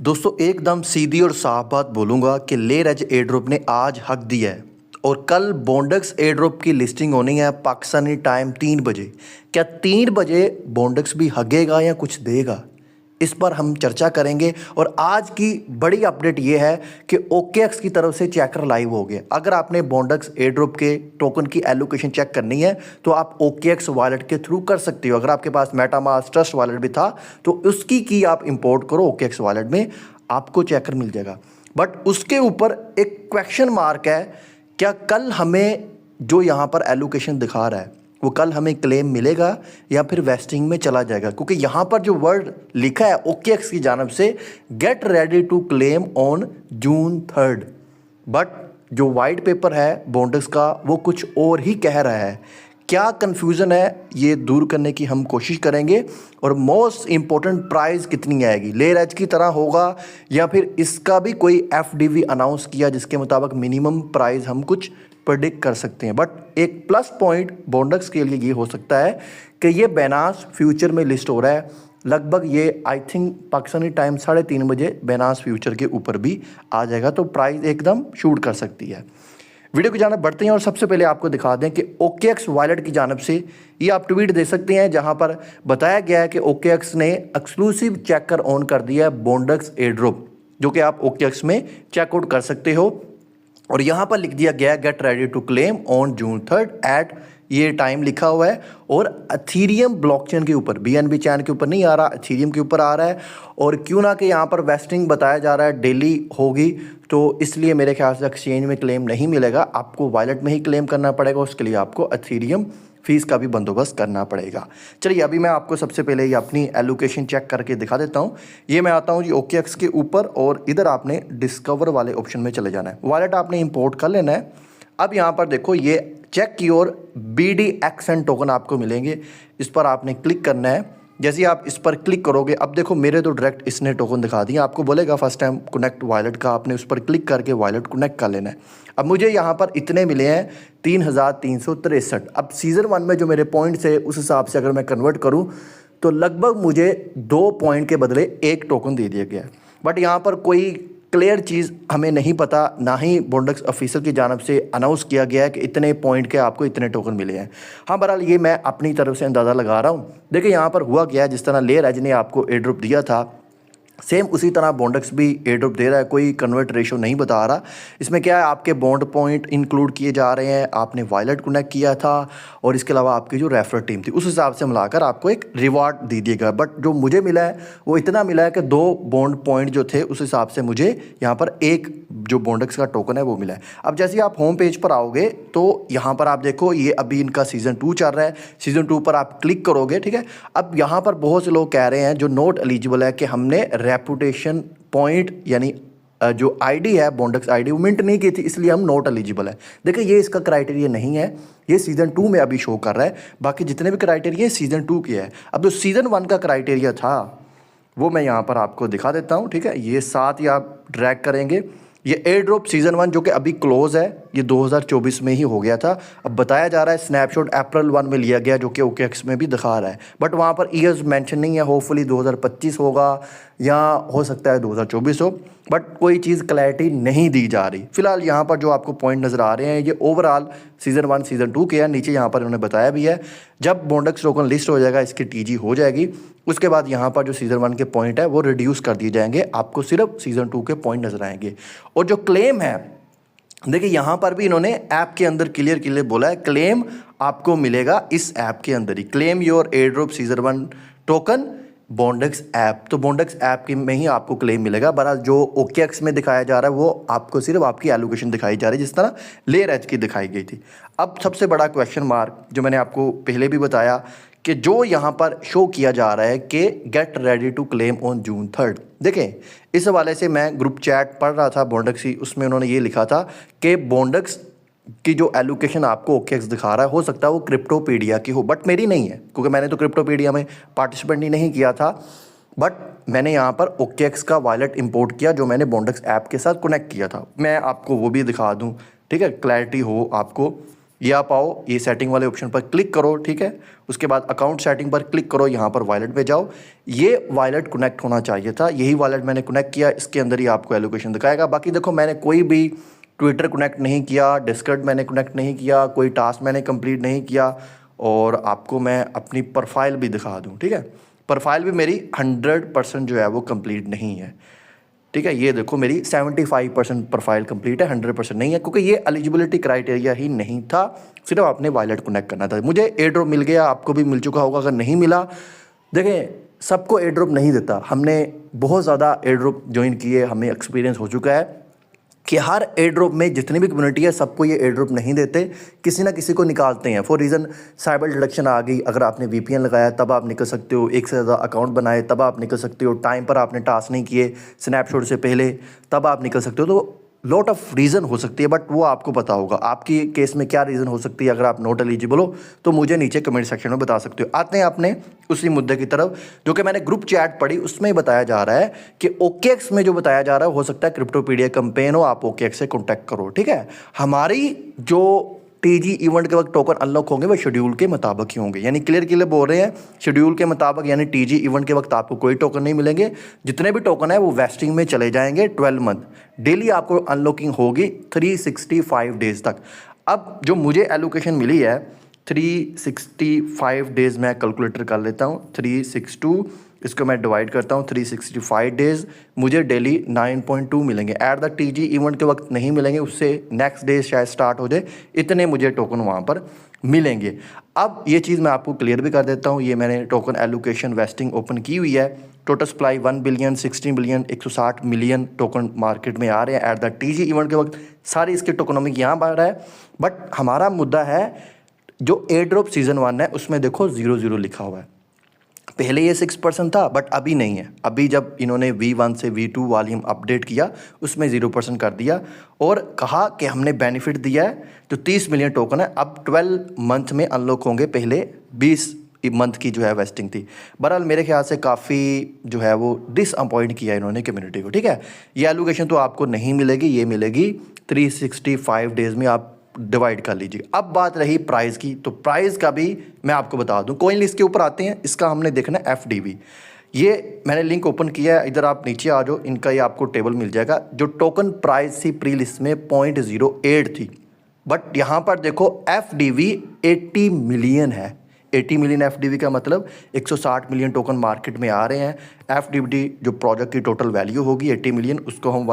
दोस्तों एकदम सीधी और साफ बात बोलूँगा कि लेरज एयरड्रॉप ने आज हक दिया है और कल बॉन्डक्स एयरड्रॉप की लिस्टिंग होनी है पाकिस्तानी टाइम 3 बजे। क्या 3 बजे बॉन्डक्स भी हगेगा या कुछ देगा, इस पर हम चर्चा करेंगे। और आज की बड़ी अपडेट ये है कि OKX की तरफ से चेकर लाइव हो गया। अगर आपने बॉन्डक्स एयरड्रॉप के टोकन की एलोकेशन चेक करनी है तो आप OKX वॉलेट के थ्रू कर सकते हो। अगर आपके पास मेटामास्क ट्रस्ट वॉलेट भी था तो उसकी की आप इंपोर्ट करो OKX वॉलेट में, आपको चेकर मिल जाएगा। बट उसके ऊपर एक क्वेश्चन मार्क है, क्या कल हमें जो यहाँ पर एलोकेशन दिखा रहा है वो कल हमें क्लेम मिलेगा या फिर वेस्टिंग में चला जाएगा। क्योंकि यहाँ पर जो वर्ड लिखा है OKX की जानब से, get ready to claim on June 3, but जो वाइट पेपर है बॉन्डक्स का वो कुछ और ही कह रहा है। क्या कन्फ्यूज़न है ये दूर करने की हम कोशिश करेंगे। और मोस्ट इम्पोर्टेंट प्राइस कितनी आएगी, लेरज की तरह होगा या फिर इसका भी कोई FDV अनाउंस किया जिसके मुताबिक मिनिमम प्राइस हम कुछ प्रेडिक्ट कर सकते हैं। बट एक प्लस पॉइंट बॉन्डक्स के लिए ये हो सकता है कि ये बैनास फ्यूचर में लिस्ट हो रहा है। लगभग ये आई थिंक पाकिस्तानी टाइम 3:30 बजे बैनास फ्यूचर के ऊपर भी आ जाएगा, तो प्राइस एकदम शूट कर सकती है। वीडियो की जानब बढ़ते हैं और सबसे पहले आपको दिखा दें कि OKX वॉलेट की जानब से ये आप ट्वीट दे सकते हैं जहां पर बताया गया है कि OKX ने एक्सक्लूसिव चेकर ऑन कर दिया है बॉन्डक्स एयरड्रॉप, जो कि आप OKX में चेकआउट कर सकते हो। और यहाँ पर लिख दिया गया get ready to claim on June 3 at, ये टाइम लिखा हुआ है। और एथेरियम ब्लॉकचेन के ऊपर, BNB चैन के ऊपर नहीं आ रहा, एथेरियम के ऊपर आ रहा है। और क्यों ना कि यहाँ पर वेस्टिंग बताया जा रहा है डेली होगी, तो इसलिए मेरे ख्याल से एक्सचेंज में क्लेम नहीं मिलेगा, आपको वॉलेट में ही क्लेम करना पड़ेगा। उसके लिए आपको एथेरियम फीस का भी बंदोबस्त करना पड़ेगा। चलिए अभी मैं आपको सबसे पहले ये अपनी एलोकेशन चेक करके दिखा देता हूँ। ये मैं आता हूँ जी OKX के ऊपर और इधर आपने डिस्कवर वाले ऑप्शन में चले जाना है। वॉलेट आपने इंपोर्ट कर लेना है। अब यहाँ पर देखो ये चेक की और BDXN टोकन आपको मिलेंगे, इस पर आपने क्लिक करना है। जैसे ही आप इस पर क्लिक करोगे, अब देखो मेरे तो डायरेक्ट इसने टोकन दिखा दिया। आपको बोलेगा फर्स्ट टाइम कनेक्ट वॉलेट का, आपने उस पर क्लिक करके वॉलेट कनेक्ट कर लेना है। अब मुझे यहाँ पर इतने मिले हैं 3363। अब सीज़न 1 में जो मेरे पॉइंट्स है उस हिसाब से अगर मैं कन्वर्ट करूँ तो लगभग मुझे 2 पॉइंट के बदले 1 टोकन दे दिया गया है। बट यहाँ पर कोई क्लियर चीज़ हमें नहीं पता, ना ही बॉन्डक्स ऑफिसर की जानब से अनाउंस किया गया है कि इतने पॉइंट के आपको इतने टोकन मिले हैं। हाँ बहरहाल ये मैं अपनी तरफ से अंदाज़ा लगा रहा हूँ। देखिए यहाँ पर हुआ क्या है, जिस तरह लेरज ने आपको एयरड्रॉप दिया था सेम उसी तरह बॉन्डक्स भी एयरड्रॉप दे रहा है। कोई कन्वर्ट रेशो नहीं बता रहा। इसमें क्या है, आपके बॉन्ड पॉइंट इंक्लूड किए जा रहे हैं, आपने वॉलेट कनेक्ट किया था और इसके अलावा आपकी जो रेफरल टीम थी उस हिसाब से मिलाकर आपको एक रिवार्ड दे दिएगा। बट जो मुझे मिला है वो इतना मिला है कि 2 बॉन्ड पॉइंट जो थे उस हिसाब से मुझे यहाँ पर एक जो बॉन्डक्स का टोकन है वो मिला है। अब जैसे आप होम पेज पर आओगे तो यहाँ पर आप देखो ये अभी इनका सीज़न 2 चल रहा है। सीज़न 2 पर आप क्लिक करोगे, ठीक है। अब यहाँ पर बहुत से लोग कह रहे हैं जो नॉट एलिजिबल है कि हमने रेपुटेशन पॉइंट यानी जो आईडी है बॉन्डक्स आईडी वो मिंट नहीं की थी, इसलिए हम नॉट एलिजिबल है। देखिए ये इसका क्राइटेरिया नहीं है, ये सीज़न 2 में अभी शो कर रहा है। बाकी जितने भी क्राइटेरिया सीज़न 2 के है। अब जो सीज़न 1 का क्राइटेरिया था वो मैं यहाँ पर आपको दिखा देता हूँ, ठीक है। ये साथ ही आप ड्रैग करेंगे। ये एयर ड्रॉप सीज़न 1 जो कि अभी क्लोज है, ये 2024 में ही हो गया था। अब बताया जा रहा है स्नैपशॉट अप्रैल 1 में लिया गया, जो कि OKX में भी दिखा रहा है। बट वहाँ पर ईयर्स मेंशन नहीं है। होपफुली 2025 होगा या हो सकता है 2024 हो, बट कोई चीज़ क्लैरिटी नहीं दी जा रही। फिलहाल यहाँ पर जो आपको पॉइंट नज़र आ रहे हैं ये ओवरऑल सीज़न 1 सीज़न 2 के हैं। नीचे यहाँ पर उन्होंने बताया भी है जब बॉन्डक्स टोकन लिस्ट हो जाएगा, इसकी TG हो जाएगी, उसके बाद यहाँ पर जो सीज़न 1 के पॉइंट है वो रिड्यूस कर दिए जाएंगे, आपको सिर्फ सीज़न 2 के पॉइंट नज़र आएंगे। और जो क्लेम है, देखिए यहाँ पर भी इन्होंने ऐप के अंदर क्लियर बोला है क्लेम आपको मिलेगा इस ऐप के अंदर ही। Claim your airdrop season 1 token Bondex app, तो बॉन्डक्स ऐप की में ही आपको क्लेम मिलेगा। बहरहाल जो OKX में दिखाया जा रहा है वो आपको सिर्फ आपकी एलोकेशन दिखाई जा रही है जिस तरह लेरज की दिखाई गई थी। अब सबसे बड़ा क्वेश्चन मार्क जो मैंने आपको पहले भी बताया कि जो यहाँ पर शो किया जा रहा है कि get ready to claim on June 3। देखें इस हवाले से मैं ग्रुप चैट पढ़ रहा था बॉन्डक्स ही, उसमें उन्होंने ये लिखा था कि बॉन्डक्स की जो एलोकेशन आपको OKX दिखा रहा है हो सकता है वो क्रिप्टोपीडिया की हो, बट मेरी नहीं है क्योंकि मैंने तो क्रिप्टोपीडिया में पार्टिसिपेट ही नहीं किया था। बट मैंने यहाँ पर OKX का वॉलेट इंपोर्ट किया जो मैंने बॉन्डक्स ऐप के साथ कनेक्ट किया था। मैं आपको वो भी दिखा दूँ, ठीक है, क्लैरिटी हो आपको। ये आप आओ, ये सेटिंग वाले ऑप्शन पर क्लिक करो, ठीक है। उसके बाद अकाउंट सेटिंग पर क्लिक करो, यहाँ पर वॉलेट पे जाओ। ये वॉलेट कनेक्ट होना चाहिए था, यही वॉलेट मैंने कनेक्ट किया, इसके अंदर ही आपको एलोकेशन दिखाएगा। बाकी देखो मैंने कोई भी ट्विटर कनेक्ट नहीं किया, डिस्कॉर्ड मैंने कनेक्ट नहीं किया, कोई टास्क मैंने कंप्लीट नहीं किया। और आपको मैं अपनी प्रोफाइल भी दिखा दूँ, ठीक है। प्रोफाइल भी मेरी 100% जो है वो कंप्लीट नहीं है, ठीक है। ये देखो मेरी 75% प्रोफाइल कंप्लीट है, 100% नहीं है, क्योंकि ये एलिजिबिलिटी क्राइटेरिया ही नहीं था। सिर्फ आपने वॉलेट कनेक्ट करना था। मुझे एयर ड्रॉप मिल गया, आपको भी मिल चुका होगा। अगर नहीं मिला, देखें सबको एयर ड्रॉप नहीं देता। हमने बहुत ज़्यादा एयर ड्रॉप ज्वाइन किए, हमें एक्सपीरियंस हो चुका है कि हर एयर ड्रॉप में जितनी भी कम्युनिटी है सबको ये एयर ड्रॉप नहीं देते, किसी ना किसी को निकालते हैं। फॉर रीज़न साइबर डिडक्शन आ गई, अगर आपने VPN लगाया तब आप निकल सकते हो, एक से ज़्यादा अकाउंट बनाए तब आप निकल सकते हो, टाइम पर आपने टास्क नहीं किए स्नैपशॉट से पहले तब आप निकल सकते हो। तो लॉट ऑफ रीज़न हो सकती है, बट वो आपको पता होगा आपकी केस में क्या रीज़न हो सकती है। अगर आप नॉट एलिजिबल हो तो मुझे नीचे कमेंट सेक्शन में बता सकते हो। आते हैं आपने उसी मुद्दे की तरफ जो कि मैंने ग्रुप चैट पढ़ी, उसमें ही बताया जा रहा है कि OKX में जो बताया जा रहा है, हो सकता है क्रिप्टोपीडिया कैंपेन हो, आप OKX से कॉन्टैक्ट करो, ठीक है। हमारी जो TG इवेंट के वक्त टोकन अनलॉक होंगे वो शेड्यूल के मुताबिक ही होंगे, यानी क्लियर बोल रहे हैं शेड्यूल के मुताबिक, यानी TG इवेंट के वक्त आपको कोई टोकन नहीं मिलेंगे। जितने भी टोकन है वो वेस्टिंग में चले जाएंगे 12 मंथ। डेली आपको अनलॉकिंग होगी 365 डेज तक। अब जो मुझे एलोकेशन मिली है 365 डेज, मैं कैलकुलेटर कर लेता हूँ, 362 इसको मैं डिवाइड करता हूँ 365 डेज़, मुझे डेली 9.2 मिलेंगे। एट द TG इवेंट के वक्त नहीं मिलेंगे, उससे नेक्स्ट डे शायद स्टार्ट हो जाए, इतने मुझे टोकन वहाँ पर मिलेंगे। अब ये चीज़ मैं आपको क्लियर भी कर देता हूँ। ये मैंने टोकन एलोकेशन वेस्टिंग ओपन की हुई है। Total supply 1 billion 16 billion 160 million token market में आ रहे हैं एट द TG इवेंट के वक्त। सारी इसकी टोकनोमिक यहाँ बढ़ रहा है, बट हमारा मुद्दा है जो एयर ड्रॉप सीजन 1 है उसमें देखो 0 लिखा हुआ है। पहले ये 6% था, बट अभी नहीं है। अभी जब इन्होंने V1 से V2 वॉल्यूम अपडेट किया उसमें 0% कर दिया और कहा कि हमने बेनिफिट दिया है। तो 30 मिलियन टोकन है, अब 12 मंथ में अनलॉक होंगे, पहले 20 मंथ की जो है वेस्टिंग थी। बहरहाल मेरे ख्याल से काफ़ी जो है वो डिसअपॉइंट किया इन्होंने कम्युनिटी को, ठीक है। ये एलोकेशन तो आपको नहीं मिलेगी, ये मिलेगी 365 डेज़ में, आप डिवाइड कर लीजिए। अब बात रही प्राइस की, तो प्राइस का भी मैं आपको बता दूं। कॉइन लिस्ट के ऊपर आते हैं, इसका हमने देखना है FDV। ये मैंने लिंक ओपन किया है, इधर आप नीचे आ जाओ, इनका ये आपको टेबल मिल जाएगा। जो टोकन प्राइस थी प्री लिस्ट में 0.08 थी, बट यहाँ पर देखो FDV 80 मिलियन है। 80 मिलियन FDV का मतलब 160 मिलियन टोकन मार्केट में आ रहे हैं। FDV जो प्रोजेक्ट की टोटल वैल्यू होगी 80 मिलियन, उसको हम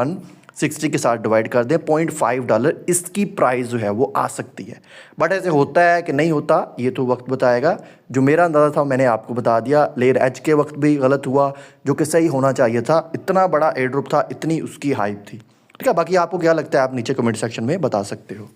160 के साथ डिवाइड कर दें, $0.5 इसकी प्राइस जो है वो आ सकती है। बट ऐसे होता है कि नहीं होता, ये तो वक्त बताएगा। जो मेरा अंदाज़ा था मैंने आपको बता दिया। लेयर एज के वक्त भी गलत हुआ, जो कि सही होना चाहिए था। इतना बड़ा एयर ड्रॉप था, इतनी उसकी हाइप थी, ठीक है। बाकी आपको क्या लगता है आप नीचे कमेंट सेक्शन में बता सकते हो।